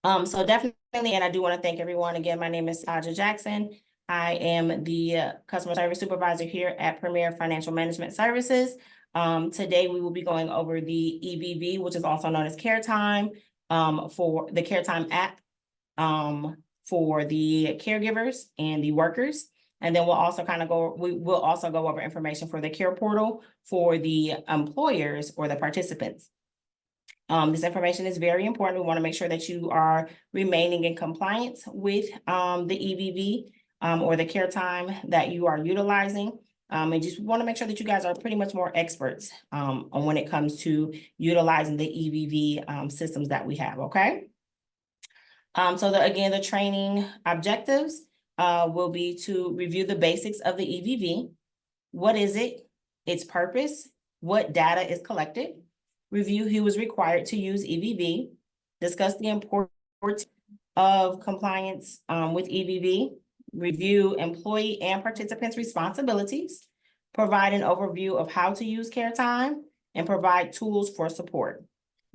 So definitely, and I do want to thank everyone again. My name is Aja Jackson. I am the customer service supervisor here at Premier Financial Management Services. Today we will be going over the EVV, which is also known as CareTime, for the CareTime app, for the caregivers and the workers. And then we'll also we will also go over information for the care portal for the employers or the participants. This information is very important. We want to make sure that you are remaining in compliance with the EVV or the CareTime that you are utilizing. And just want to make sure that you guys are pretty much more experts on when it comes to utilizing the EVV systems that we have, okay? So again, the training objectives will be to review the basics of the EVV. What is it? Its purpose? What data is collected? Review who is required to use EVV. Discuss the importance of compliance with EVV. Review employee and participants' responsibilities. Provide an overview of how to use CareTime and provide tools for support.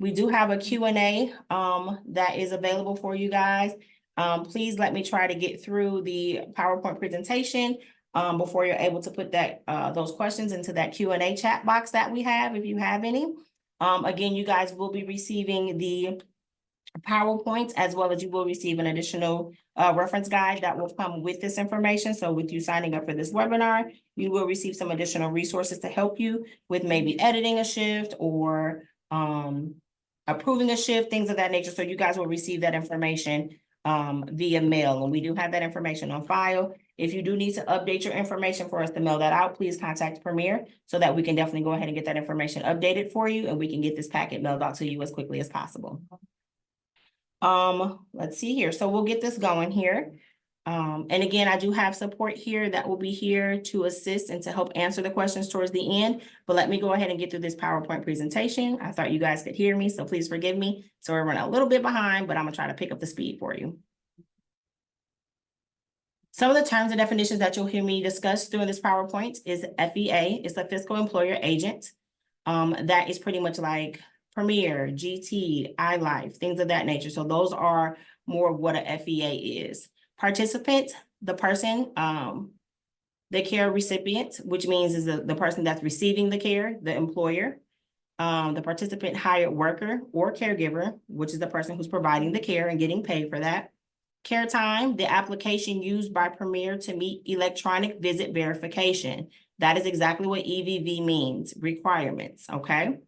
We do have a Q&A that is available for you guys. Please let me try to get through the PowerPoint presentation before you're able to put that those questions into that Q&A chat box that we have, if you have any. Again, you guys will be receiving the PowerPoints as well as you will receive an additional reference guide that will come with this information. So with you signing up for this webinar, you will receive some additional resources to help you with maybe editing a shift or approving a shift, things of that nature. So you guys will receive that information via mail, and we do have that information on file. If you do need to update your information for us to mail that out, please contact Premier so that we can definitely go ahead and get that information updated for you, and we can get this packet mailed out to you as quickly as possible. Let's see here. So we'll get this going here. And again, I do have support here that will be here to assist and to help answer the questions towards the end. But let me go ahead and get through this PowerPoint presentation. I thought you guys could hear me, so please forgive me. So we're running a little bit behind, but I'm gonna try to pick up the speed for you. Some of the terms and definitions that you'll hear me discuss during this PowerPoint is FEA, is the fiscal employer agent. That is pretty much like Premier, GT, iLife, things of that nature. So those are more of what a FEA is. Participant, the person, the care recipient, which means is the person that's receiving the care, the employer. The participant hired worker or caregiver, which is the person who's providing the care and getting paid for that. CareTime, the application used by Premier to meet electronic visit verification. That is exactly what EVV means, requirements, okay?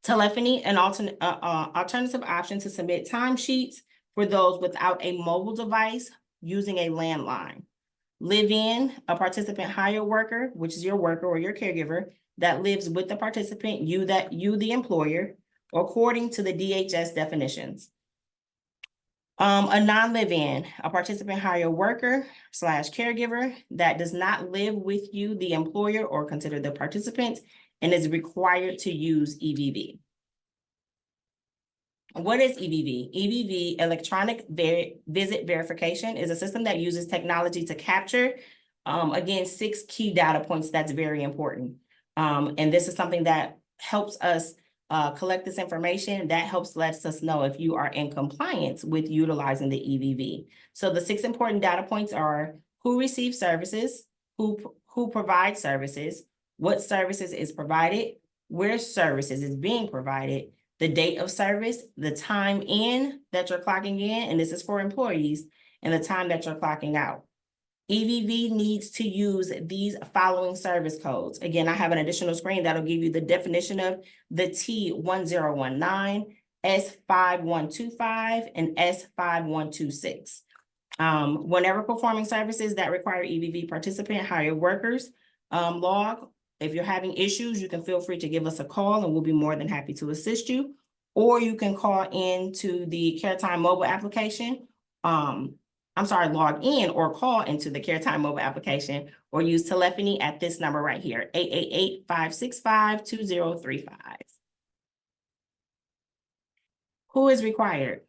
Telephony, an alternative option to submit timesheets for those without a mobile device using a landline. Live-in, a participant hired worker, which is your worker or your caregiver that lives with the participant, you the employer, according to the DHS definitions. A non-live-in, a participant hired worker / caregiver that does not live with you, the employer, or consider the participant, and is required to use EVV. What is EVV? EVV, electronic visit verification, is a system that uses technology to capture, again, 6 key data points that's very important. And this is something that helps us collect this information. That lets us know if you are in compliance with utilizing the EVV. So the 6 important data points are who receives services, who provides services, what services is provided, where services is being provided, the date of service, the time in that you're clocking in, and this is for employees, and the time that you're clocking out. EVV needs to use these following service codes. Again, I have an additional screen that'll give you the definition of the T1019, S5125, and S5126. Whenever performing services that require EVV participant hired workers log, if you're having issues, you can feel free to give us a call and we'll be more than happy to assist you. Or you can call into the CareTime mobile application. Log in or call into the CareTime mobile application or use telephony at this number right here, 888-565-2035. Who is required?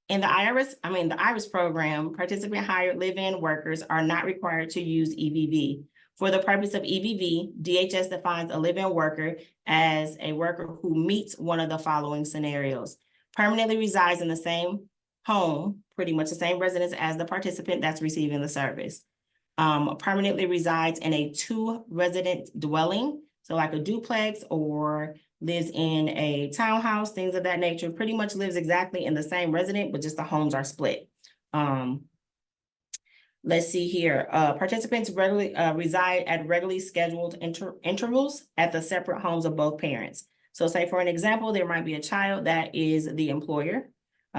In the IRIS program, participant hired live-in workers are not required to use EVV. For the purpose of EVV, DHS defines a live-in worker as a worker who meets one of the following scenarios: permanently resides in the same home, pretty much the same residence as the participant that's receiving the service. Permanently resides in a 2-resident dwelling, so like a duplex, or lives in a townhouse, things of that nature, pretty much lives exactly in the same residence, but just the homes are split. Let's see here. Participants regularly reside at regularly scheduled intervals at the separate homes of both parents. So say for an example, there might be a child that is the employer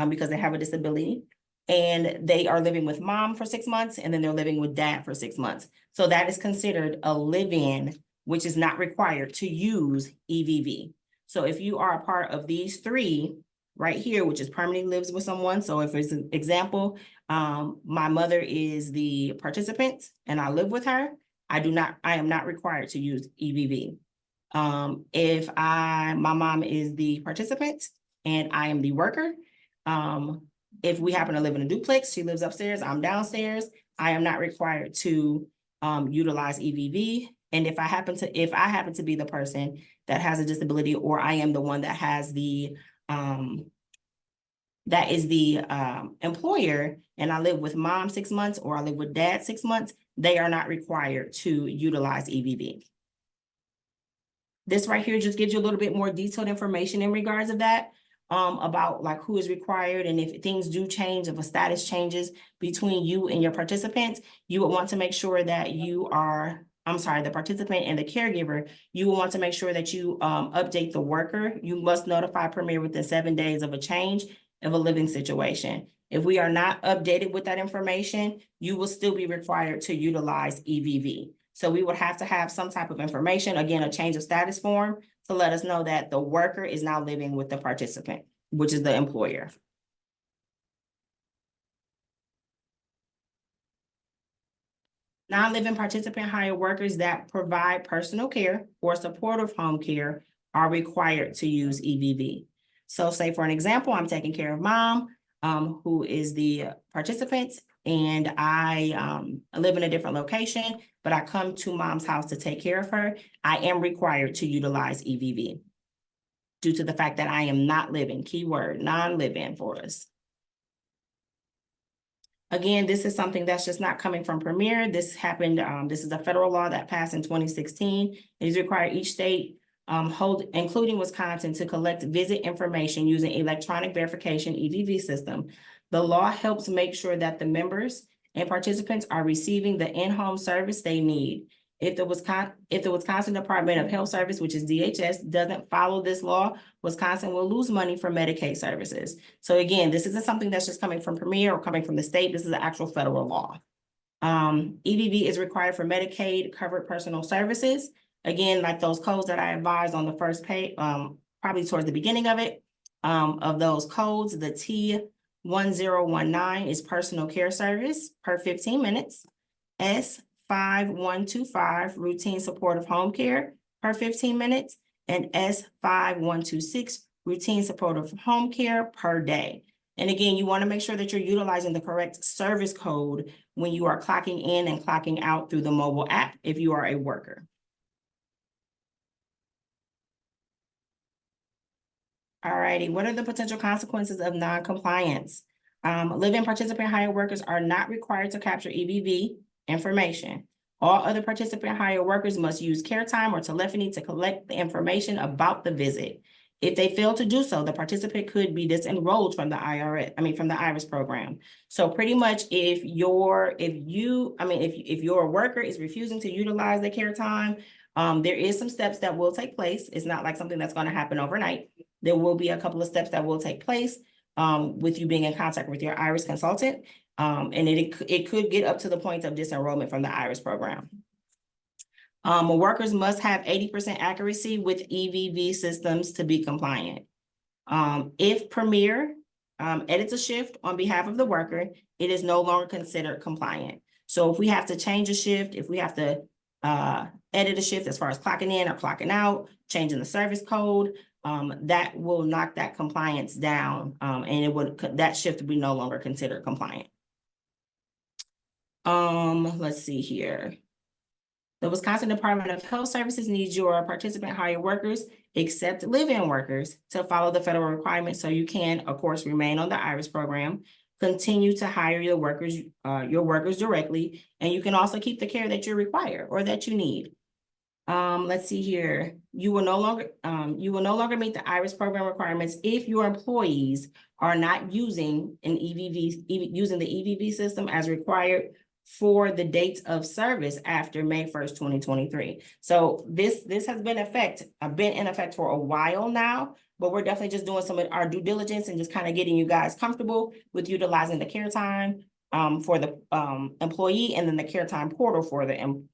because they have a disability, and they are living with mom for 6 months, and then they're living with dad for 6 months. So that is considered a live-in, which is not required to use EVV. So if you are a part of these 3 right here, which is permanently lives with someone. So if it's an example, my mother is the participant and I live with her, I am not required to use EVV. If my mom is the participant and I am the worker, if we happen to live in a duplex, she lives upstairs, I'm downstairs, I am not required to utilize EVV. And if I happen to be the person that has a disability, or I am the one that has the that is the employer, and I live with mom 6 months, or I live with dad 6 months, they are not required to utilize EVV. This right here just gives you a little bit more detailed information in regards of that, about like who is required, and if things do change, if a status changes between you and your participants, you would want to make sure that you are, the participant and the caregiver, you will want to make sure that you update the worker. You must notify Premier within 7 days of a change of a living situation. If we are not updated with that information, you will still be required to utilize EVV. So we would have to have some type of information, again, a change of status form, to let us know that the worker is now living with the participant, which is the employer. Non-living participant hired workers that provide personal care or supportive home care are required to use EVV. So say for an example, I'm taking care of mom, who is the participant, and I live in a different location, but I come to mom's house to take care of her. I am required to utilize EVV due to the fact that I am not living, keyword, non-living for us. Again, this is something that's just not coming from Premier. This happened, this is a federal law that passed in 2016. It is required each state, including Wisconsin, to collect visit information using electronic verification EVV system. The law helps make sure that the members and participants are receiving the in-home service they need. If the Wisconsin Department of Health Service, which is DHS, doesn't follow this law, Wisconsin will lose money for Medicaid services. So again, this isn't something that's just coming from Premier or coming from the state. This is an actual federal law. EVV is required for Medicaid covered personal services. Again, like those codes that I advised on the first page, probably towards the beginning of it, of those codes, the T1019 is personal care service per 15 minutes. S5125 routine supportive home care per 15 minutes, and S5126 routine supportive home care per day. And again, you want to make sure that you're utilizing the correct service code when you are clocking in and clocking out through the mobile app if you are a worker. All righty, what are the potential consequences of non-compliance? Live-in participant hired workers are not required to capture EVV information. All other participant hired workers must use CareTime or telephony to collect the information about the visit. If they fail to do so, the participant could be disenrolled from the IRS program. So pretty much if your worker is refusing to utilize the CareTime, there is some steps that will take place. It's not like something that's going to happen overnight. There will be a couple of steps that will take place with you being in contact with your IRS consultant. And it could get up to the point of disenrollment from the IRS program. Workers must have 80% accuracy with EVV systems to be compliant. If Premier edits a shift on behalf of the worker, it is no longer considered compliant. So if we have to change a shift, if we have to edit a shift as far as clocking in or clocking out, changing the service code, that will knock that compliance down, and that shift would be no longer considered compliant. Let's see here. The Wisconsin Department of Health Services needs your participant hired workers accept live-in workers to follow the federal requirements so you can, of course, remain on the IRIS program, continue to hire your workers directly, and you can also keep the care that you require or that you need. Let's see here. You will no longer meet the IRIS program requirements if your employees are not using the EVV system as required for the dates of service after May 1st, 2023. So this has been in effect for a while now, but we're definitely just doing some of our due diligence and just kind of getting you guys comfortable with utilizing the CareTime for the employee, and then the CareTime portal for the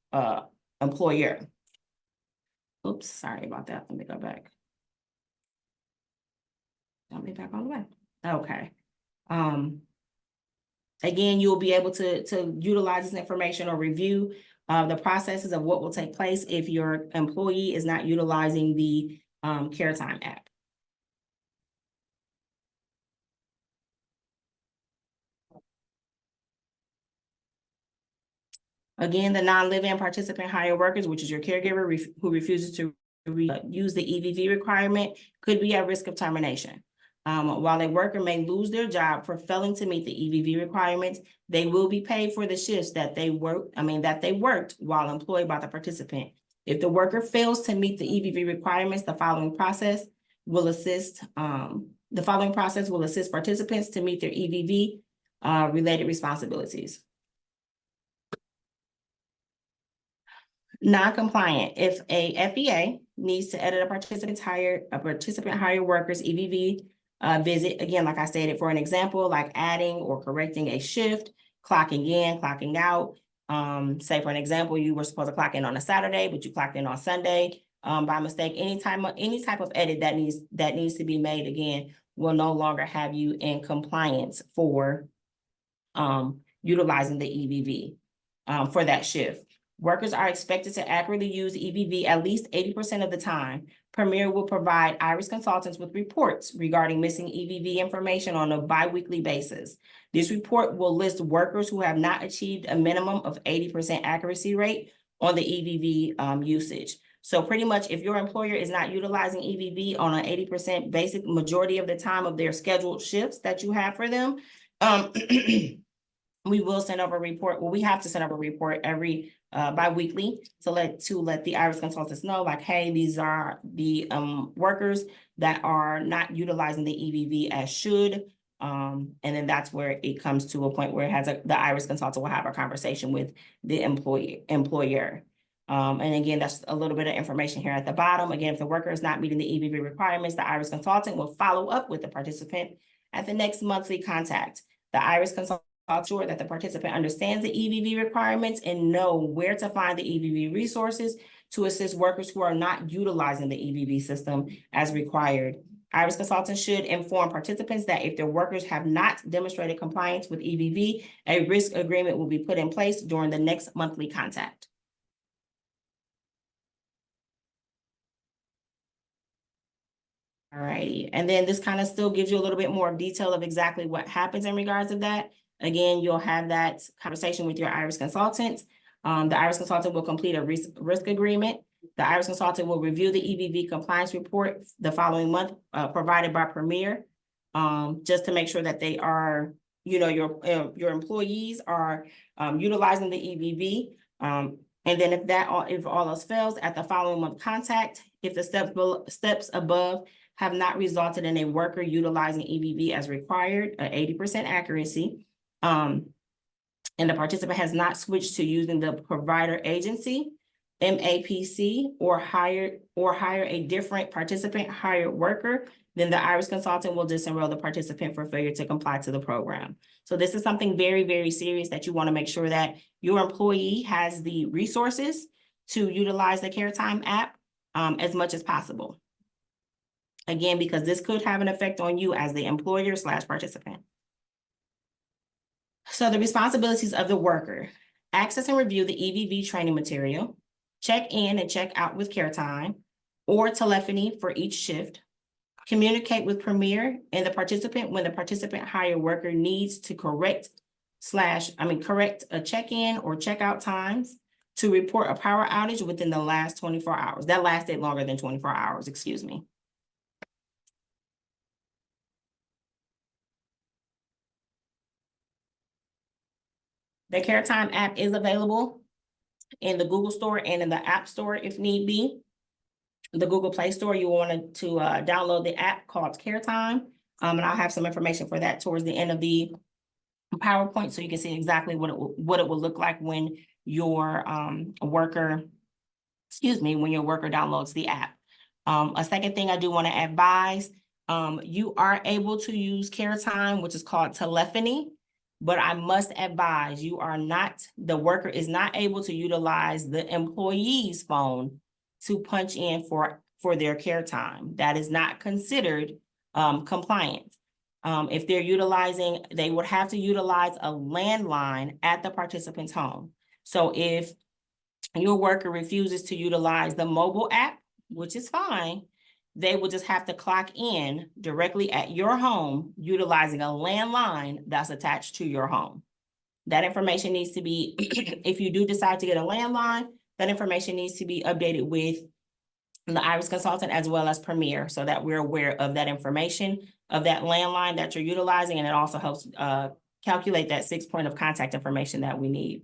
employer. Oops, sorry about that. Let me go back. Let me back all the way. Okay. Again, you'll be able to utilize this information or review the processes of what will take place if your employee is not utilizing the CareTime app. Again, the non-live-in participant hire workers, which is your caregiver who refuses to use the EVV requirement, could be at risk of termination. While a worker may lose their job for failing to meet the EVV requirements, they will be paid for the shifts that they worked while employed by the participant. If the worker fails to meet the EVV requirements, the following process will assist participants to meet their EVV related responsibilities. Non-compliant. If a FEA needs to edit a participant hire worker's EVV visit, again, like I stated, for an example, like adding or correcting a shift, clocking in, clocking out. Say for an example, you were supposed to clock in on a Saturday, but you clocked in on Sunday by mistake. Any type of edit that needs to be made, again, will no longer have you in compliance for utilizing the EVV for that shift. Workers are expected to accurately use EVV at least 80% of the time. Premier will provide IRIS consultants with reports regarding missing EVV information on a bi-weekly basis. This report will list workers who have not achieved a minimum of 80% accuracy rate on the EVV usage. So pretty much if your employer is not utilizing EVV on an 80% basic majority of the time of their scheduled shifts that you have for them, we will send over a report. Well, we have to send over a report every bi-weekly to let the IRIS consultants know, like, hey, these are the workers that are not utilizing the EVV as should. And then that's where it comes to a point where the IRIS consultant will have a conversation with the employer. And again, that's a little bit of information here at the bottom. Again, if the worker is not meeting the EVV requirements, the IRIS consultant will follow up with the participant at the next monthly contact. The IRIS consultant ensure that the participant understands the EVV requirements and know where to find the EVV resources to assist workers who are not utilizing the EVV system as required. IRIS consultants should inform participants that if their workers have not demonstrated compliance with EVV, a risk agreement will be put in place during the next monthly contact. All righty, and then this kind of still gives you a little bit more detail of exactly what happens in regards to that. Again, you'll have that conversation with your IRIS consultant. The IRIS consultant will complete a risk agreement. The IRIS consultant will review the EVV compliance report the following month provided by Premier, just to make sure that they are, your employees are utilizing the EVV. And then if all else fails, at the following month contact, if the steps above have not resulted in a worker utilizing EVV as required, 80% accuracy, and the participant has not switched to using the provider agency, MAPC, or hire a different participant hired worker, then the IRIS consultant will disenroll the participant for failure to comply to the program. So this is something very, very serious that you want to make sure that your employee has the resources to utilize the CareTime app as much as possible. Again, because this could have an effect on you as the employer/participant. So the responsibilities of the worker: access and review the EVV training material, check in and check out with CareTime or telephony for each shift, communicate with Premier and the participant when the participant hire worker needs to correct a check-in or check-out times, to report a power outage within the last 24 hours. That lasted longer than 24 hours, excuse me. The CareTime app is available in the Google Store and in the App Store if need be. The Google Play Store, you want to download the app called CareTime. And I'll have some information for that towards the end of the PowerPoint, so you can see exactly what it will look like when your worker downloads the app. A second thing I do want to advise, you are able to use CareTime, which is called telephony, but I must advise the worker is not able to utilize the employee's phone to punch in for their CareTime. That is not considered compliant. If they're utilizing, they would have to utilize a landline at the participant's home. So if your worker refuses to utilize the mobile app, which is fine, they will just have to clock in directly at your home utilizing a landline that's attached to your home. That information needs to be, if you do decide to get a landline, that information needs to be updated with the IRIS consultant as well as Premier, so that we're aware of that information of that landline that you're utilizing, and it also helps calculate that 6 point of contact information that we need.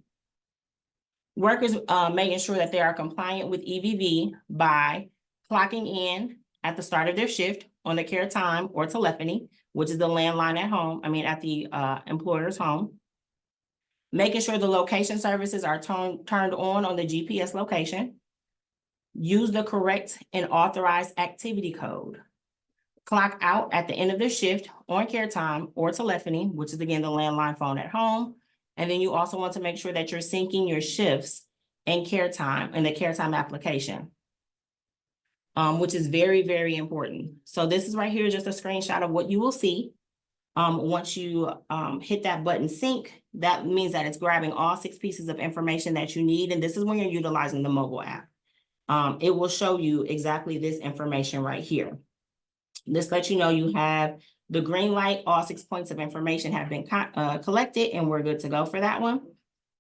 Workers may ensure that they are compliant with EVV by clocking in at the start of their shift on the CareTime or telephony, which is the landline at home, at the employer's home. Making sure the location services are turned on the GPS location. Use the correct and authorized activity code. Clock out at the end of their shift on CareTime or telephony, which is again the landline phone at home. And then you also want to make sure that you're syncing your shifts in CareTime in the CareTime application, which is very, very important. So this is right here, just a screenshot of what you will see. Once you hit that button sync, that means that it's grabbing all 6 pieces of information that you need. And this is when you're utilizing the mobile app. It will show you exactly this information right here. This lets you know you have the green light, all 6 points of information have been collected, and we're good to go for that one.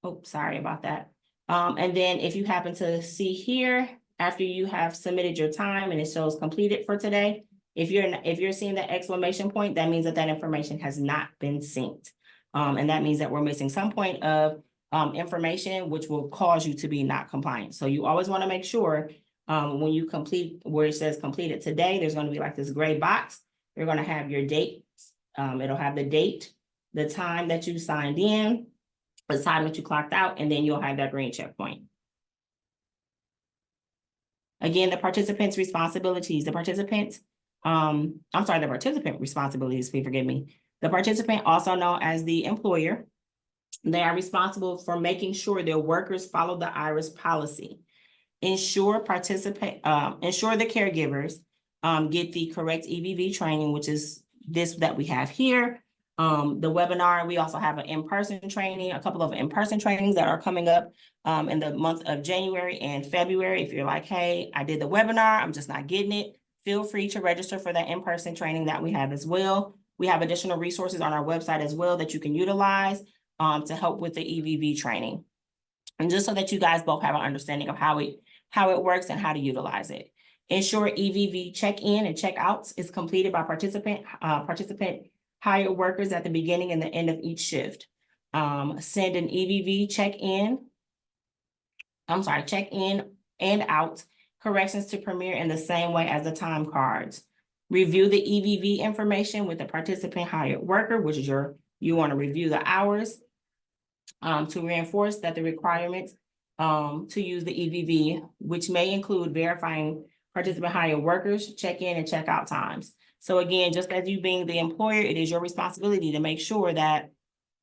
Oh, sorry about that. And then if you happen to see here, after you have submitted your time and it shows completed for today, if you're seeing the exclamation point, that means that information has not been synced. And that means that we're missing some point of information, which will cause you to be not compliant. So you always want to make sure when you complete where it says completed today, there's going to be like this gray box. You're going to have your date. It'll have the date, the time that you signed in, the time that you clocked out, and then you'll have that green checkpoint. Again, the participant responsibilities, the participant responsibilities, please forgive me. The participant, also known as the employer, they are responsible for making sure their workers follow the IRIS policy. Ensure the caregivers get the correct EVV training, which is this that we have here. The webinar, we also have an in-person training, a couple of in-person trainings that are coming up in the month of January and February. If you're like, hey, I did the webinar, I'm just not getting it, feel free to register for that in-person training that we have as well. We have additional resources on our website as well that you can utilize to help with the EVV training. And just so that you guys both have an understanding of how it works and how to utilize it. Ensure EVV check-in and check-outs is completed by participant hired workers at the beginning and the end of each shift. Send an EVV check-in and out corrections to Premier in the same way as the time cards. Review the EVV information with the participant hired worker, which is you want to review the hours to reinforce that the requirements to use the EVV, which may include verifying participant hired workers, check-in and check-out times. So again, just as you being the employer, it is your responsibility to make sure that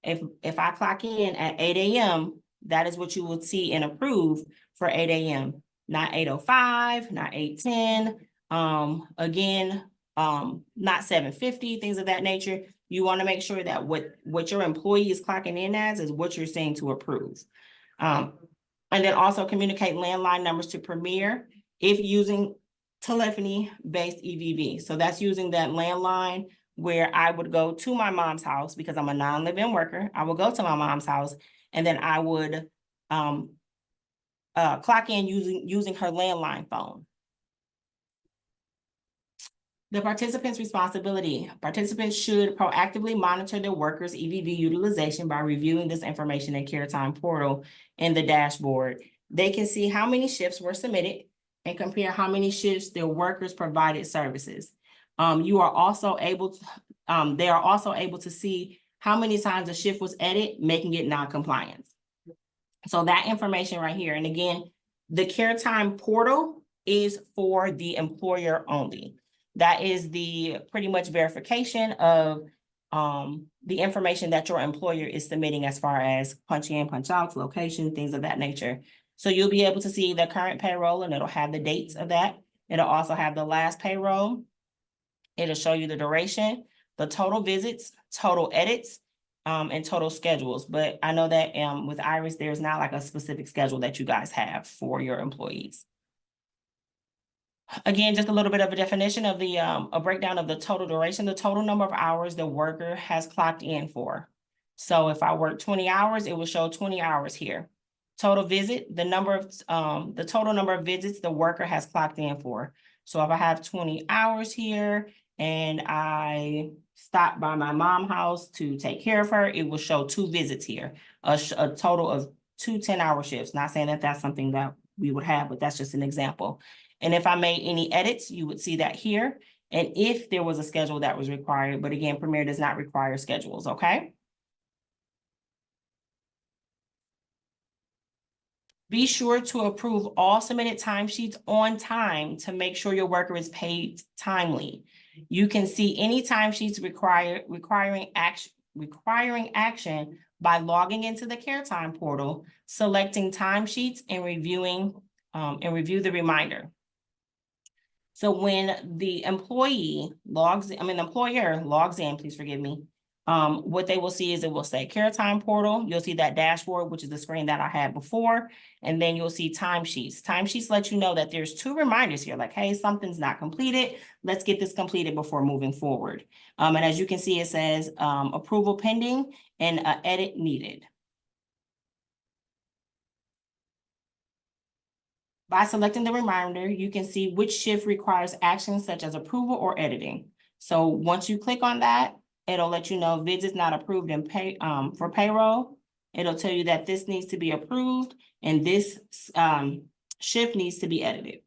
if I clock in at 8 a.m., that is what you will see and approve for 8 a.m., not 8:05, not 8:10, not 7:50, things of that nature. You want to make sure that what your employee is clocking in as is what you're saying to approve. And then also communicate landline numbers to Premier if using telephony-based EVV. So that's using that landline where I would go to my mom's house because I'm a non-live-in worker. I will go to my mom's house and then I would clock in using her landline phone. The participant's responsibility. Participants should proactively monitor their workers' EVV utilization by reviewing this information in CareTime portal in the dashboard. They can see how many shifts were submitted and compare how many shifts their workers provided services. They are also able to see how many times a shift was edited, making it non-compliant. So that information right here, and again, the CareTime portal is for the employer only. That is the pretty much verification of the information that your employer is submitting as far as punch in, punch out, location, things of that nature. So you'll be able to see the current payroll and it'll have the dates of that. It'll also have the last payroll. It'll show you the duration, the total visits, total edits, and total schedules. But I know that with Iris, there's not like a specific schedule that you guys have for your employees. Again, just a little bit of a definition of the a breakdown of the total duration, the total number of hours the worker has clocked in for. So if I work 20 hours, it will show 20 hours here. Total visit, the total number of visits the worker has clocked in for. So if I have 20 hours here and I stop by my mom's house to take care of her, it will show 2 visits here, a total of 2 10-hour shifts. Not saying that that's something that we would have, but that's just an example. And if I made any edits, you would see that here. And if there was a schedule that was required, but again, Premier does not require schedules, okay? Be sure to approve all submitted timesheets on time to make sure your worker is paid timely. You can see any timesheets requiring action by logging into the CareTime portal, selecting timesheets, and review the reminder. So when the employer logs in, please forgive me, what they will see is it will say CareTime portal. You'll see that dashboard, which is the screen that I had before. And then you'll see timesheets. Timesheets let you know that there's 2 reminders here, like, hey, something's not completed. Let's get this completed before moving forward. And as you can see, it says approval pending and edit needed. By selecting the reminder, you can see which shift requires actions such as approval or editing. So once you click on that, it'll let you know visits not approved in for payroll. It'll tell you that this needs to be approved and this shift needs to be edited.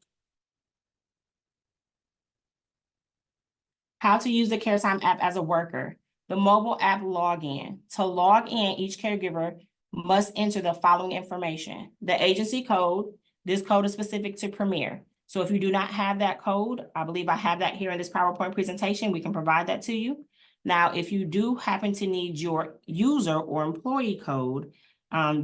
How to use the CareTime app as a worker. The mobile app login. To log in, each caregiver must enter the following information: the agency code. This code is specific to Premier. So if you do not have that code, I believe I have that here in this PowerPoint presentation. We can provide that to you. Now, if you do happen to need your user or employee code,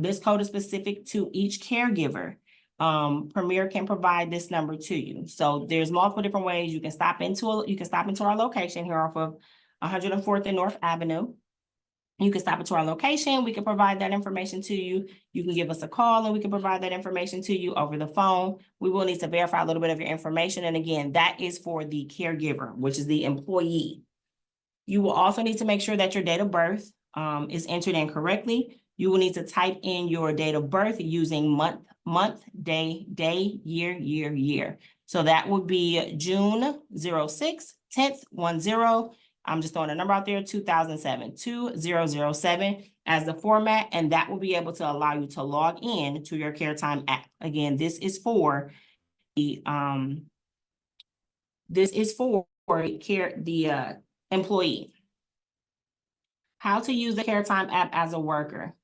this code is specific to each caregiver. Premier can provide this number to you. So there's multiple different ways you can stop into our location here off of 104th and North Avenue. You can stop into our location. We can provide that information to you. You can give us a call and we can provide that information to you over the phone. We will need to verify a little bit of your information. And again, that is for the caregiver, which is the employee. You will also need to make sure that your date of birth is entered in correctly. You will need to type in your date of birth using month, day, year. So that would be June 06, 10th, 10. I'm just throwing a number out there, 2007, 2007 as the format, and that will be able to allow you to log in to your CareTime app. Again, this is for the employee. How to use the CareTime app as a worker.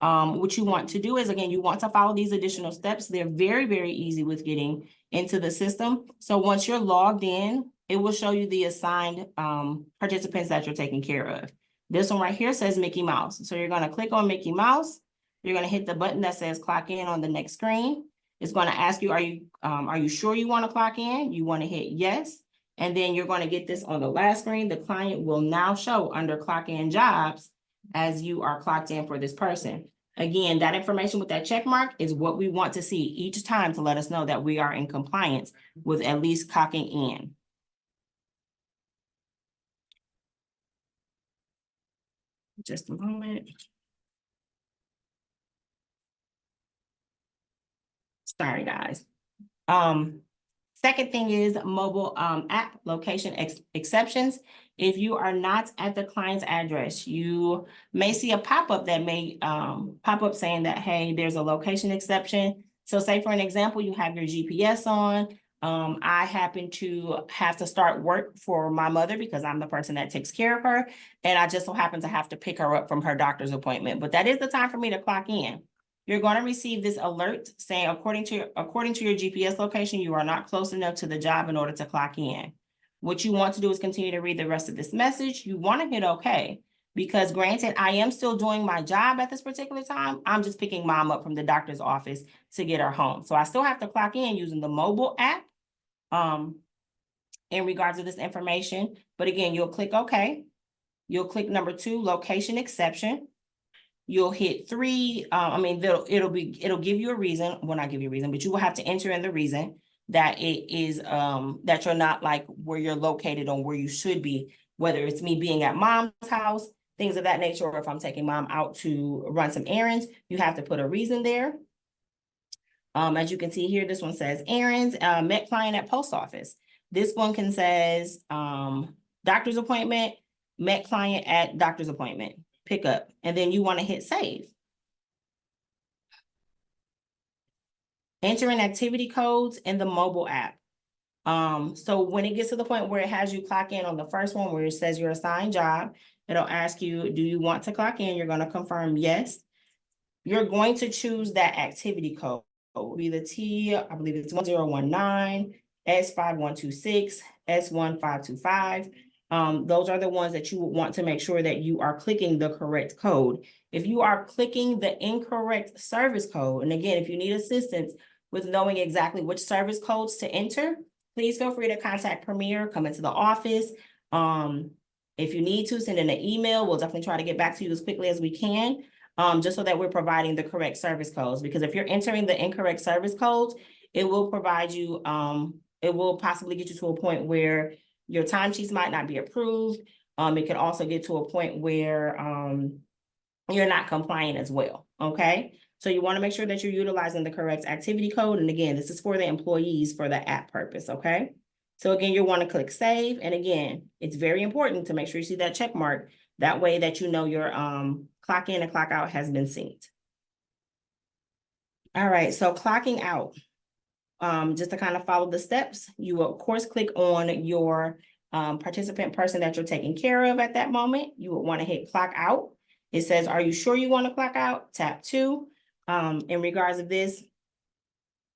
What you want to do is, again, you want to follow these additional steps. They're very, very easy with getting into the system. So once you're logged in, it will show you the assigned participants that you're taking care of. This one right here says Mickey Mouse. So you're going to click on Mickey Mouse. You're going to hit the button that says clock in on the next screen. It's going to ask you, are you sure you want to clock in? You want to hit yes. And then you're going to get this on the last screen. The client will now show under clock in jobs as you are clocked in for this person. Again, that information with that check mark is what we want to see each time to let us know that we are in compliance with at least clocking in. Just a moment. Just a moment. Sorry, guys. Second thing is mobile app location exceptions. If you are not at the client's address, you may see a pop-up that may pop up saying that, hey, there's a location exception. So say for an example, you have your GPS on. I happen to have to start work for my mother because I'm the person that takes care of her. And I just so happen to have to pick her up from her doctor's appointment. But that is the time for me to clock in. You're going to receive this alert saying, according to your GPS location, you are not close enough to the job in order to clock in. What you want to do is continue to read the rest of this message. You want to hit OK, because granted, I am still doing my job at this particular time. I'm just picking mom up from the doctor's office to get her home. So I still have to clock in using the mobile app in regards to this information. But again, you'll click OK. You'll click number 2, location exception. You'll hit 3. It'll give you a reason. Well, not give you a reason, but you will have to enter in the reason that it is that you're not like where you're located on where you should be, whether it's me being at mom's house, things of that nature, or if I'm taking mom out to run some errands, you have to put a reason there. As you can see here, this one says errands, met client at post office. This one can says doctor's appointment, met client at doctor's appointment. Pick up, and then you want to hit save. Enter in activity codes in the mobile app. So when it gets to the point where it has you clock in on the first one where it says your assigned job, it'll ask you, do you want to clock in? You're going to confirm yes. You're going to choose that activity code. It will be the T, I believe it's 1019, S5126, S1525. Those are the ones that you would want to make sure that you are clicking the correct code. If you are clicking the incorrect service code, and again, if you need assistance with knowing exactly which service codes to enter, please feel free to contact Premier, come into the office. If you need to, send in an email. We'll definitely try to get back to you as quickly as we can, just so that we're providing the correct service codes. Because if you're entering the incorrect service codes, it will provide you, it will possibly get you to a point where your timesheets might not be approved. It could also get to a point where you're not compliant as well, okay? So you want to make sure that you're utilizing the correct activity code. And again, this is for the employees for the app purpose, okay? So again, you want to click save. And again, it's very important to make sure you see that check mark. That way that you know your clock in and clock out has been synced. All right, so clocking out. Just to kind of follow the steps, you will of course click on your participant person that you're taking care of at that moment. You would want to hit clock out. It says, are you sure you want to clock out? Tap 2. In regards to this,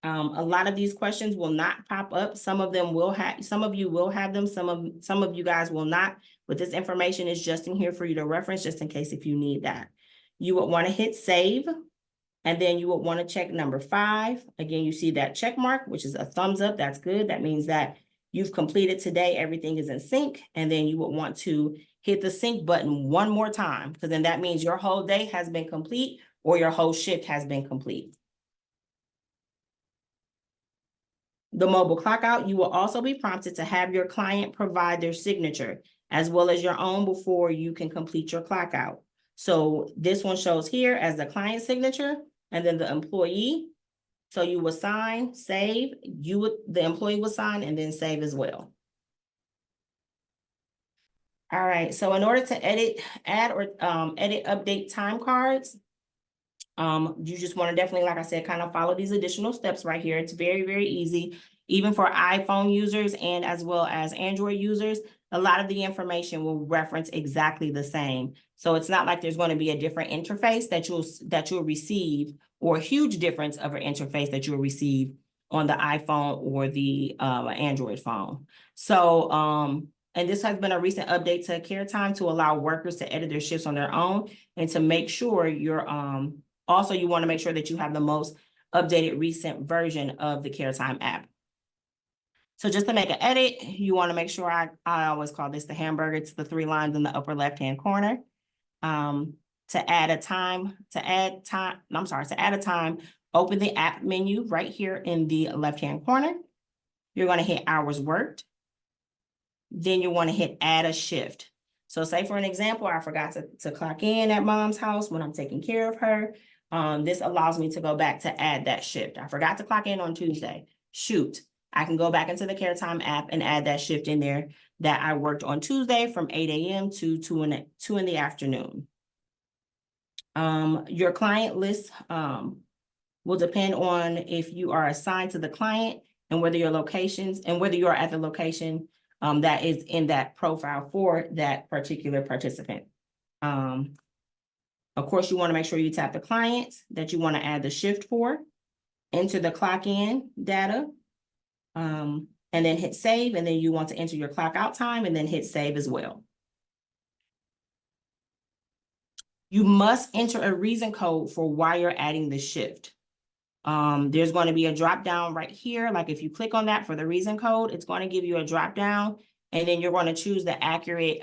a lot of these questions will not pop up. Some of them will have, some of you will have them, some of you guys will not, but this information is just in here for you to reference just in case if you need that. You would want to hit save. And then you would want to check number 5. Again, you see that check mark, which is a thumbs up. That's good. That means that you've completed today. Everything is in sync. And then you would want to hit the sync button one more time, because then that means your whole day has been complete or your whole shift has been complete. The mobile clock out, you will also be prompted to have your client provide their signature as well as your own before you can complete your clock out. So this one shows here as the client signature, and then the employee. So you will sign, save, the employee will sign and then save as well. All right, so in order to add or edit, update time cards, you just want to definitely, like I said, kind of follow these additional steps right here. It's very, very easy, even for iPhone users and as well as Android users. A lot of the information will reference exactly the same. So it's not like there's going to be a different interface that you'll receive, or a huge difference of an interface that you'll receive on the iPhone or the Android phone. So, and this has been a recent update to CareTime to allow workers to edit their shifts on their own and to make sure you're, also you want to make sure that you have the most updated recent version of the CareTime app. So just to make an edit, you want to make sure, I always call this the hamburger. It's the 3 lines in the upper left-hand corner. To add a time, open the app menu right here in the left-hand corner. You're going to hit hours worked. Then you want to hit add a shift. So say for an example, I forgot to clock in at mom's house when I'm taking care of her. This allows me to go back to add that shift. I forgot to clock in on Tuesday. Shoot, I can go back into the CareTime app and add that shift in there that I worked on Tuesday from 8 a.m. to 2 in the afternoon. Your client list will depend on if you are assigned to the client and whether your locations and whether you are at the location that is in that profile for that particular participant. Of course, you want to make sure you tap the client that you want to add the shift for, enter the clock in data, and then hit save, and then you want to enter your clock out time and then hit save as well. You must enter a reason code for why you're adding the shift. There's going to be a drop down right here. Like if you click on that for the reason code, it's going to give you a drop down, and then you're going to choose the accurate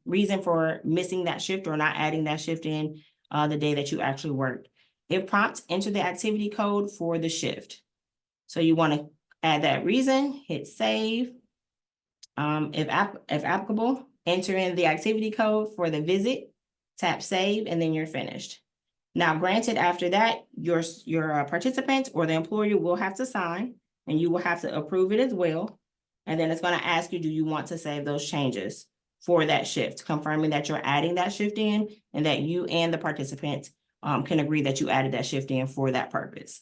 reason for missing that shift or not adding that shift in the day that you actually worked. It prompts enter the activity code for the shift. So you want to add that reason, hit save. If applicable, enter in the activity code for the visit, tap save, and then you're finished. Now, granted, after that, your participant or the employer will have to sign, and you will have to approve it as well. And then it's going to ask you, do you want to save those changes for that shift, confirming that you're adding that shift in and that you and the participant can agree that you added that shift in for that purpose.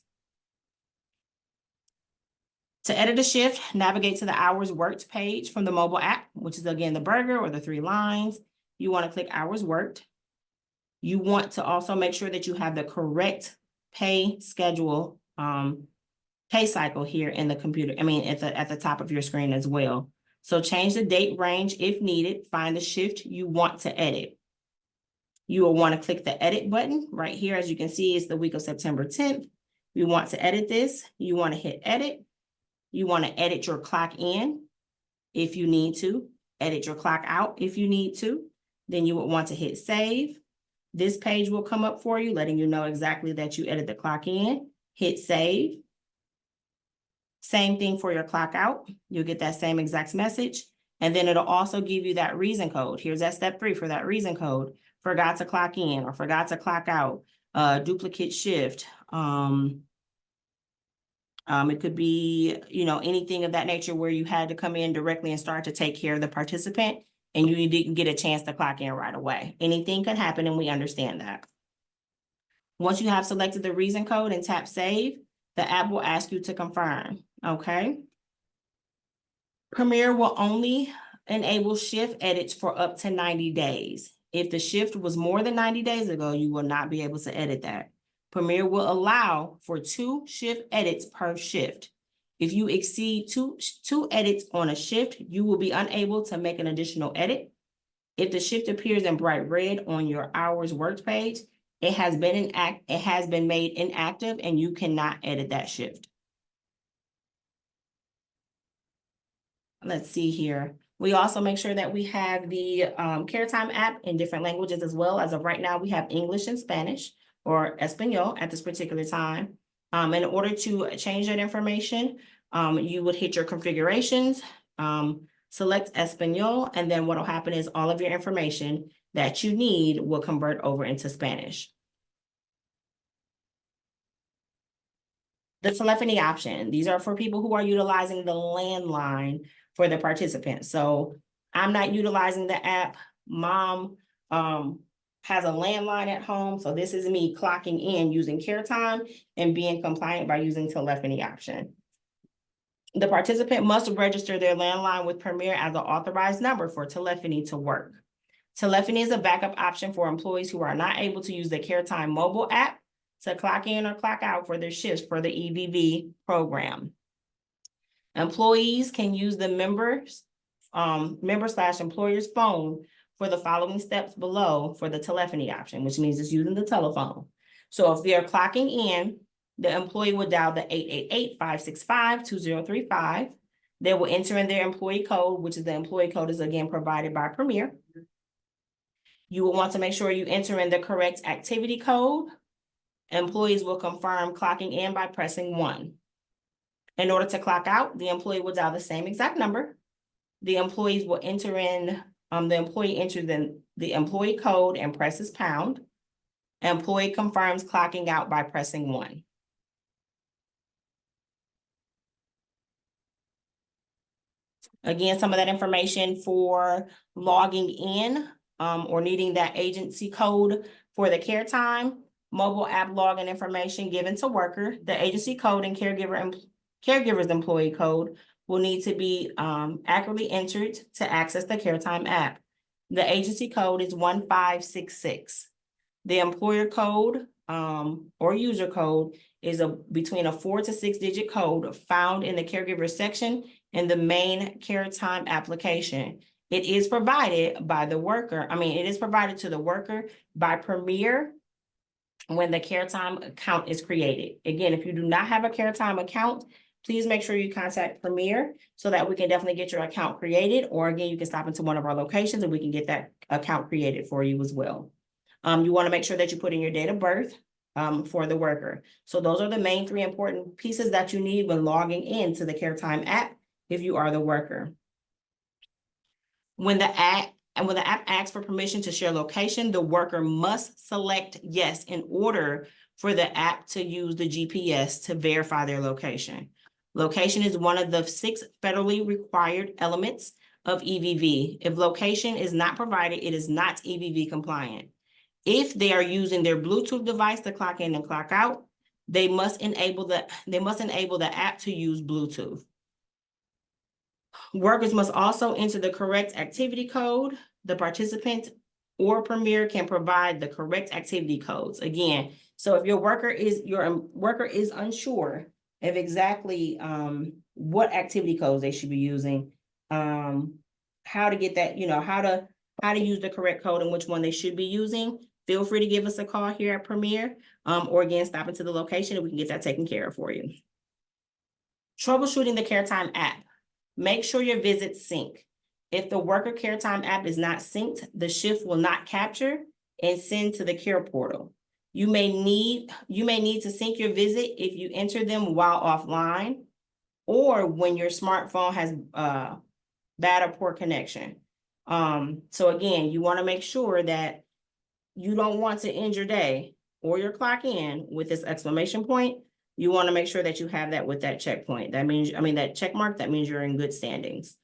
To edit a shift, navigate to the hours worked page from the mobile app, which is again the burger or the 3 lines. You want to click hours worked. You want to also make sure that you have the correct pay schedule, pay cycle here in the computer. I mean, at the top of your screen as well. So change the date range if needed. Find the shift you want to edit. You will want to click the edit button right here. As you can see, it's the week of September 10th. You want to edit this. You want to hit edit. You want to edit your clock in if you need to. Edit your clock out if you need to. Then you would want to hit save. This page will come up for you, letting you know exactly that you edit the clock in. Hit save. Same thing for your clock out. You'll get that same exact message. And then it'll also give you that reason code. Here's that step 3 for that reason code. Forgot to clock in or forgot to clock out. Duplicate shift. It could be, anything of that nature where you had to come in directly and start to take care of the participant and you didn't get a chance to clock in right away. Anything can happen, and we understand that. Once you have selected the reason code and tap save, the app will ask you to confirm, okay? Premier will only enable shift edits for up to 90 days. If the shift was more than 90 days ago, you will not be able to edit that. Premier will allow for 2 shift edits per shift. If you exceed two edits on a shift, you will be unable to make an additional edit. If the shift appears in bright red on your hours worked page, it has been made inactive and you cannot edit that shift. Let's see here. We also make sure that we have the CareTime app in different languages as well. As of right now, we have English and Spanish or Espanol at this particular time. In order to change that information, you would hit your configurations, select Espanol, and then what will happen is all of your information that you need will convert over into Spanish. The telephony option, these are for people who are utilizing the landline for the participant. So I'm not utilizing the app. Mom has a landline at home. So this is me clocking in using CareTime and being compliant by using telephony option. The participant must register their landline with Premier as an authorized number for telephony to work. Telephony is a backup option for employees who are not able to use the CareTime mobile app to clock in or clock out for their shifts for the EVV program. Employees can use the member/employer's phone for the following steps below for the telephony option, which means it's using the telephone. So if they're clocking in, the employee will dial the 888-565-2035. They will enter in their employee code, which is the employee code is again provided by Premier. You will want to make sure you enter in the correct activity code. Employees will confirm clocking in by pressing 1. In order to clock out, the employee will dial the same exact number. The employees will enter in, the employee enters in the employee code and presses pound. Employee confirms clocking out by pressing 1. Again, some of that information for logging in or needing that agency code for the CareTime. Mobile app login information given to worker. The agency code and caregiver's employee code will need to be accurately entered to access the CareTime app. The agency code is 1566. The employer code or user code is between a 4 to 6 digit code found in the caregiver section in the main CareTime application. It is provided by the worker. It is provided to the worker by Premier when the CareTime account is created. Again, if you do not have a CareTime account, please make sure you contact Premier so that we can definitely get your account created, or again, you can stop into one of our locations and we can get that account created for you as well. You want to make sure that you put in your date of birth for the worker. So those are the main 3 important pieces that you need when logging into the CareTime app if you are the worker. When the app asks for permission to share location, the worker must select yes in order for the app to use the GPS to verify their location. Location is one of the 6 federally required elements of EVV. If location is not provided, it is not EVV compliant. If they are using their Bluetooth device to clock in and clock out, they must enable the app to use Bluetooth. Workers must also enter the correct activity code. The participant or Premier can provide the correct activity codes. Again, so if your worker is unsure of exactly what activity codes they should be using, how to get that, how to use the correct code and which one they should be using, feel free to give us a call here at Premier, or again, stop into the location and we can get that taken care of for you. Troubleshooting the CareTime app. Make sure your visits sync. If the worker CareTime app is not synced, the shift will not capture and send to the care portal. You may need to sync your visit if you enter them while offline or when your smartphone has bad or poor connection. So again, you want to make sure that you don't want to end your day or your clock in with this exclamation point. You want to make sure that you have that with that checkpoint. That means, that check mark, that means you're in good standings.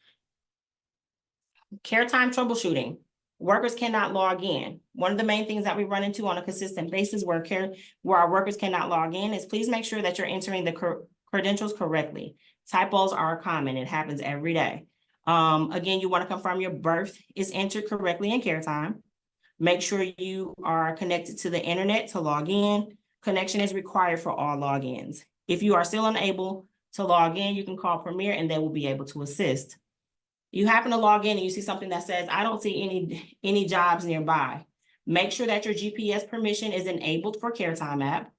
CareTime troubleshooting. Workers cannot log in. One of the main things that we run into on a consistent basis where our workers cannot log in is please make sure that you're entering the credentials correctly. Typos are common. It happens every day. Again, you want to confirm your birth is entered correctly in CareTime. Make sure you are connected to the internet to log in. Connection is required for all logins. If you are still unable to log in, you can call Premier and they will be able to assist. You happen to log in and you see something that says, I don't see any jobs nearby. Make sure that your GPS permission is enabled for CareTime app.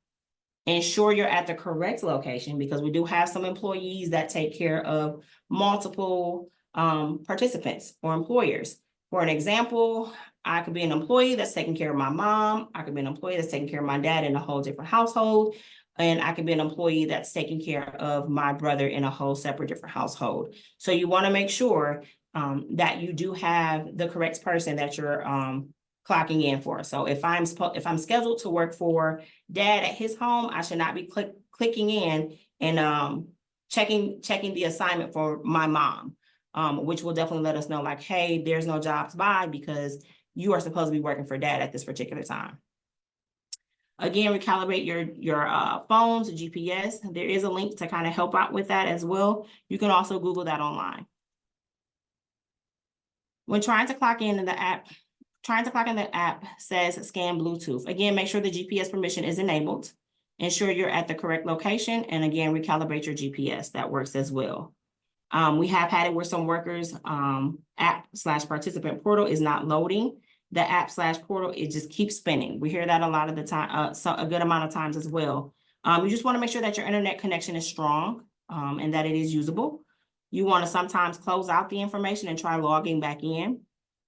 Ensure you're at the correct location because we do have some employees that take care of multiple participants or employers. For an example, I could be an employee that's taking care of my mom. I could be an employee that's taking care of my dad in a whole different household. And I could be an employee that's taking care of my brother in a whole separate different household. So you want to make sure that you do have the correct person that you're clocking in for. So if I'm scheduled to work for dad at his home, I should not be clicking in and checking the assignment for my mom, which will definitely let us know like, hey, there's no jobs by because you are supposed to be working for dad at this particular time. Again, recalibrate your phones, GPS. There is a link to kind of help out with that as well. You can also Google that online. When trying to clock in the app says scan Bluetooth. Again, make sure the GPS permission is enabled. Ensure you're at the correct location. And again, recalibrate your GPS. That works as well. We have had it where some workers app/participant portal is not loading. The app/portal, it just keeps spinning. We hear that a lot of the time, a good amount of times as well. You just want to make sure that your internet connection is strong and that it is usable. You want to sometimes close out the information and try logging back in.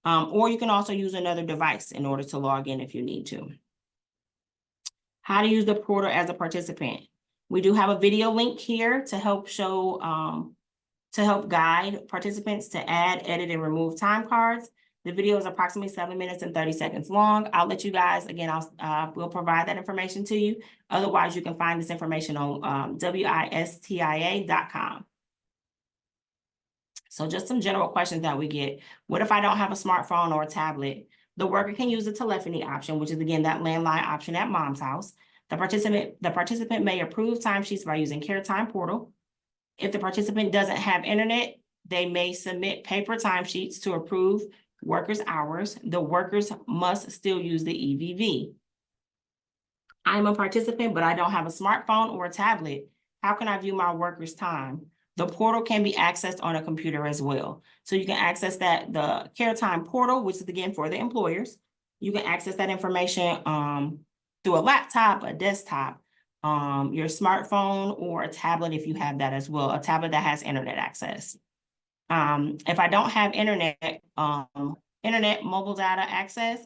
Or you can also use another device in order to log in if you need to. How to use the portal as a participant. We do have a video link here to help show, to help guide participants to add, edit, and remove time cards. The video is approximately 7 minutes and 30 seconds long. I'll let you guys, again, we'll provide that information to you. Otherwise, you can find this information on wistia.com. So just some general questions that we get. What if I don't have a smartphone or a tablet? The worker can use the telephony option, which is again that landline option at mom's house. The participant may approve timesheets by using CareTime portal. If the participant doesn't have internet, they may submit paper timesheets to approve workers' hours. The workers must still use the EVV. I'm a participant, but I don't have a smartphone or a tablet. How can I view my workers' time? The portal can be accessed on a computer as well. So you can access the CareTime portal, which is again for the employers. You can access that information through a laptop, a desktop, your smartphone, or a tablet if you have that as well, a tablet that has internet access. If I don't have internet mobile data access,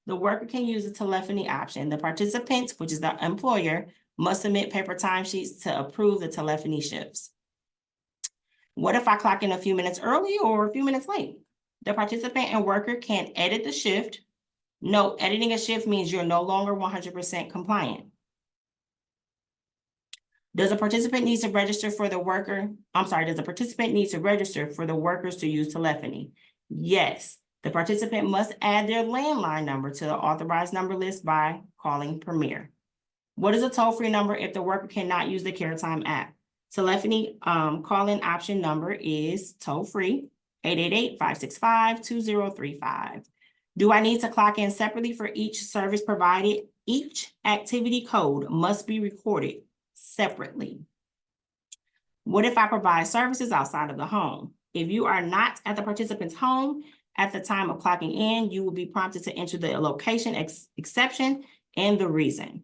the worker can use the telephony option. The participant, which is the employer, must submit paper timesheets to approve the telephony shifts. What if I clock in a few minutes early or a few minutes late? The participant and worker can edit the shift. No, editing a shift means you're no longer 100% compliant. Does the participant need to register for the worker? Does the participant need to register for the workers to use telephony? Yes, the participant must add their landline number to the authorized number list by calling Premier. What is a toll-free number if the worker cannot use the CareTime app? Telephony call-in option number is toll-free, 888-565-2035. Do I need to clock in separately for each service provided? Each activity code must be recorded separately. What if I provide services outside of the home? If you are not at the participant's home at the time of clocking in, you will be prompted to enter the location exception and the reason.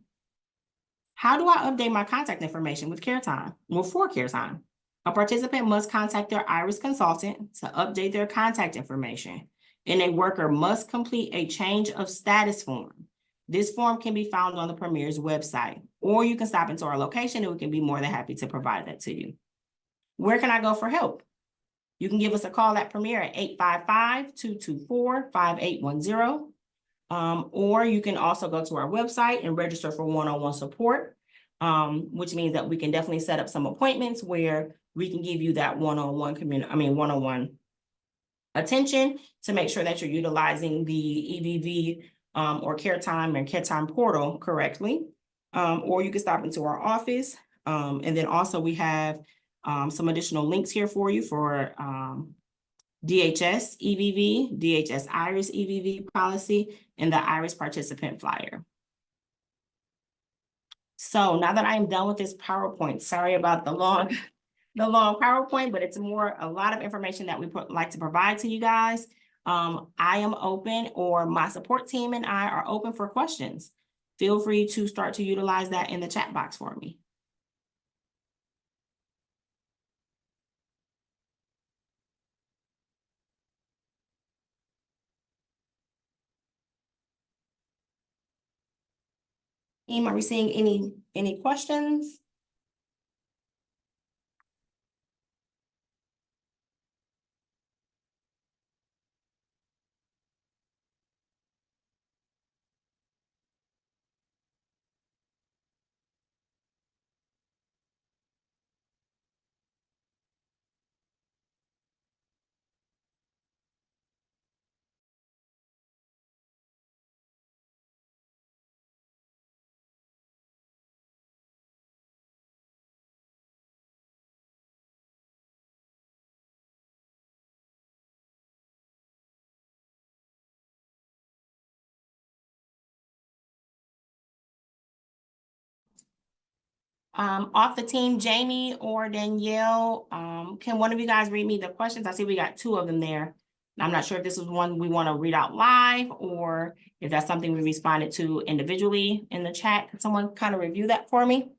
How do I update my contact information with CareTime? Well, for CareTime, a participant must contact their IRIS consultant to update their contact information, and a worker must complete a change of status form. This form can be found on the Premier's website, or you can stop into our location and we can be more than happy to provide that to you. Where can I go for help? You can give us a call at Premier at 855-224-5810. Or you can also go to our website and register for one-on-one support, which means that we can definitely set up some appointments where we can give you that one-on-one attention to make sure that you're utilizing the EVV or CareTime and CareTime portal correctly. Or you can stop into our office. And then also we have some additional links here for you for DHS EVV, DHS IRIS EVV policy, and the IRIS participant flyer. So now that I'm done with this PowerPoint, sorry about the long PowerPoint, but it's a lot of information that we like to provide to you guys. I am open, or my support team and I are open for questions. Feel free to start to utilize that in the chat box for me. Are we seeing any questions? Off the team, Jamie or Danielle, can one of you guys read me the questions? I see we got 2 of them there. I'm not sure if this is one we want to read out live or if that's something we responded to individually in the chat. Can someone kind of review that for me?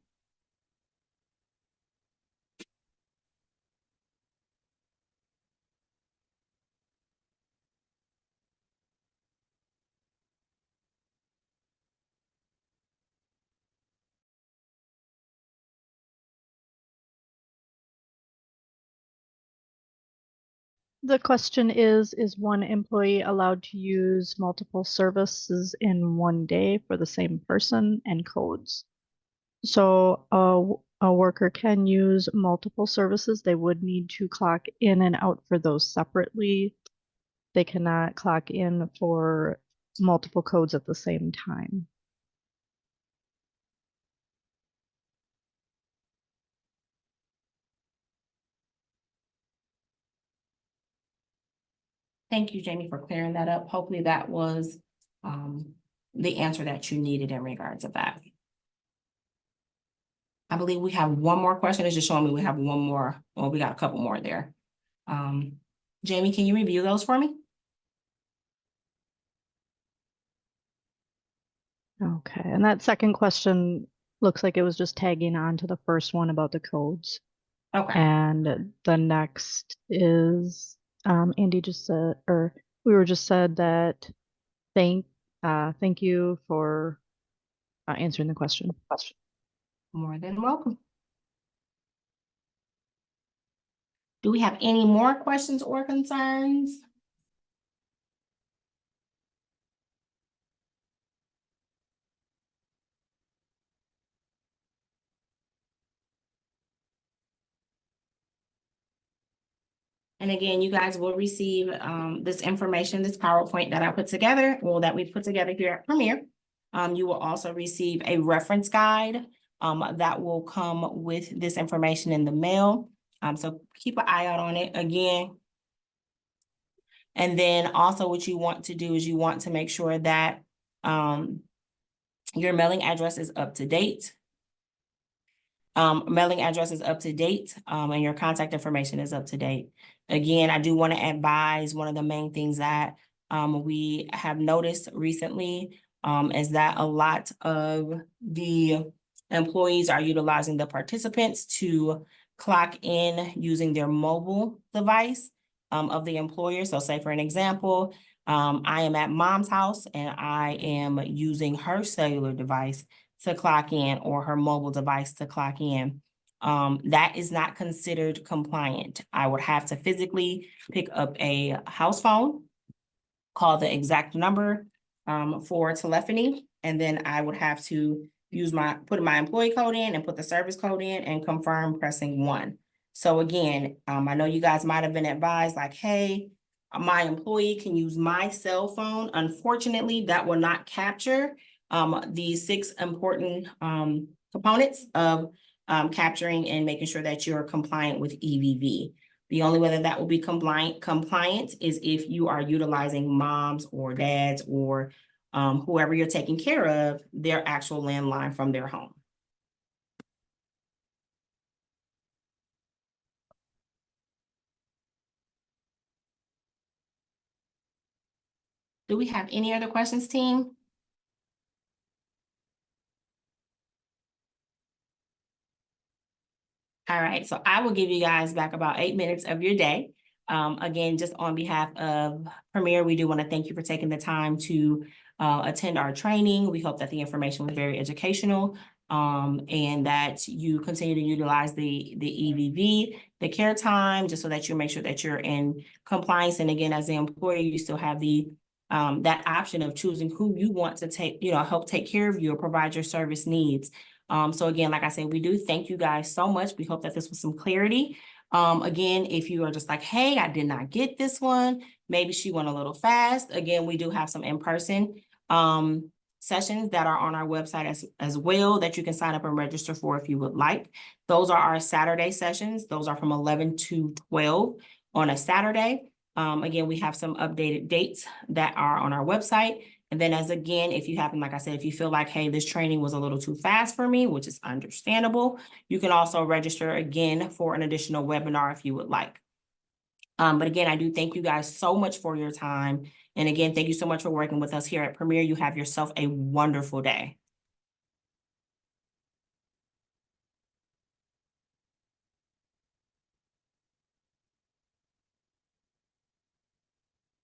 The question is one employee allowed to use multiple services in one day for the same person and codes? So a worker can use multiple services. They would need to clock in and out for those separately. They cannot clock in for multiple codes at the same time. Thank you, Jamie, for clearing that up. Hopefully that was the answer that you needed in regards to that. I believe we have one more question. It's just showing me we have one more. Well, we got a couple more there. Jamie, can you review those for me? Okay, and that second question looks like it was just tagging on to the first one about the codes. Okay. And the next is Andy just said, or we were just said that thank you for answering the question. More than welcome. Do we have any more questions or concerns? And again, you guys will receive this information, this PowerPoint that I put together, well, that we put together here at Premier. You will also receive a reference guide that will come with this information in the mail. So keep an eye out on it again. And then also what you want to do is you want to make sure that your mailing address is up to date. Mailing address is up to date, and your contact information is up to date. Again, I do want to advise one of the main things that we have noticed recently is that a lot of the employees are utilizing the participants to clock in using their mobile device of the employer. So say for an example, I am at mom's house and I am using her cellular device to clock in or her mobile device to clock in. That is not considered compliant. I would have to physically pick up a house phone, call the exact number for telephony, and then I would have to put my employee code in and put the service code in and confirm pressing 1. So again, I know you guys might have been advised like, hey, my employee can use my cell phone. Unfortunately, that will not capture the 6 important components of capturing and making sure that you're compliant with EVV. The only way that will be compliant is if you are utilizing mom's or dad's or whoever you're taking care of, their actual landline from their home. Do we have any other questions, team? All right, so I will give you guys back about 8 minutes of your day. Again, just on behalf of Premier, we do want to thank you for taking the time to attend our training. We hope that the information was very educational and that you continue to utilize the EVV, the CareTime, just so that you make sure that you're in compliance. And again, as the employer, you still have the that option of choosing who you want to help take care of you or provide your service needs. So again, like I said, we do thank you guys so much. We hope that this was some clarity. Again, if you are just like, hey, I did not get this one, maybe she went a little fast. Again, we do have some in-person sessions that are on our website as well that you can sign up and register for if you would like. Those are our Saturday sessions. Those are from 11 to 12 on a Saturday. Again, we have some updated dates that are on our website. And then if you happen, like I said, if you feel like, hey, this training was a little too fast for me, which is understandable, you can also register again for an additional webinar if you would like. But again, I do thank you guys so much for your time. And again, thank you so much for working with us here at Premier. You have yourself a wonderful day.